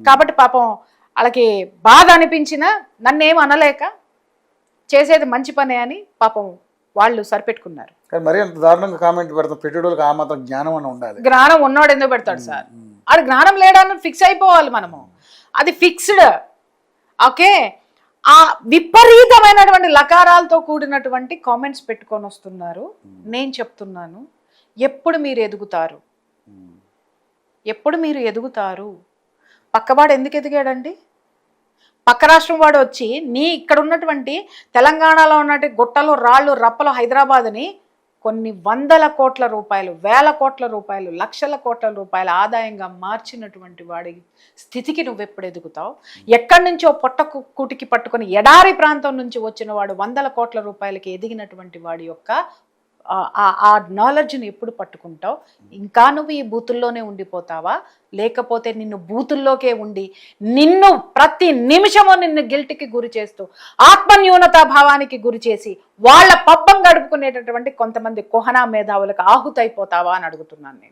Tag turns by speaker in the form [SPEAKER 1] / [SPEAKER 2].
[SPEAKER 1] కాబట్టి పాపం వాళ్ళకి బాధ అనిపించినా నన్నేం అనలేక చేసేది మంచి పనే అని పాపం వాళ్ళు సరిపెట్టుకున్నారు.
[SPEAKER 2] మరి అంత దారుణంగా కామెంట్ పెడతాం, పెట్టేటోళ్ళకి ఆ మాత్రం జ్ఞానం అని ఉండాలి.
[SPEAKER 1] జ్ఞానం ఉన్నవాడు ఎందుకు పెడతాడు సార్? ఆడు జ్ఞానం లేడని ఫిక్స్ అయిపోవాలి మనము. అది ఫిక్స్డ్. ఓకే, ఆ విపరీతమైనటువంటి లకారాలతో కూడినటువంటి కామెంట్స్ పెట్టుకొని వస్తున్నారు. నేను చెప్తున్నాను, ఎప్పుడు మీరు ఎదుగుతారు? ఎప్పుడు మీరు ఎదుగుతారు? పక్కవాడు ఎందుకు ఎదిగాడండి? పక్క రాష్ట్రం వాడు వచ్చి ఇక్కడ ఉన్నటువంటి తెలంగాణలో ఉన్నటువంటి గుట్టలు రాళ్ళు రప్పలు హైదరాబాద్ని కొన్ని వందల కోట్ల రూపాయలు, వేల కోట్ల రూపాయలు, లక్షల కోట్ల రూపాయల ఆదాయంగా మార్చినటువంటి వాడి స్థితికి నువ్వు ఎప్పుడు ఎదుగుతావు? ఎక్కడి నుంచో కూటికి పట్టుకొని ఎడారి ప్రాంతం నుంచి వచ్చిన వాడు వందల కోట్ల రూపాయలకి ఎదిగినటువంటి వాడి యొక్క ఆ నాలెడ్జ్ని ఎప్పుడు పట్టుకుంటావు? ఇంకా నువ్వు ఈ బూతుల్లోనే ఉండిపోతావా? లేకపోతే నిన్ను బూతుల్లోకే ఉండి నిన్ను ప్రతి నిమిషము నిన్ను గిల్ట్కి గురి చేస్తూ ఆత్మన్యూనతా భావానికి గురి చేసి వాళ్ళ పబ్బం గడుపుకునేటటువంటి కొంతమంది కుహనా మేధావులకు ఆహుతైపోతావా అని అడుగుతున్నాను నేను.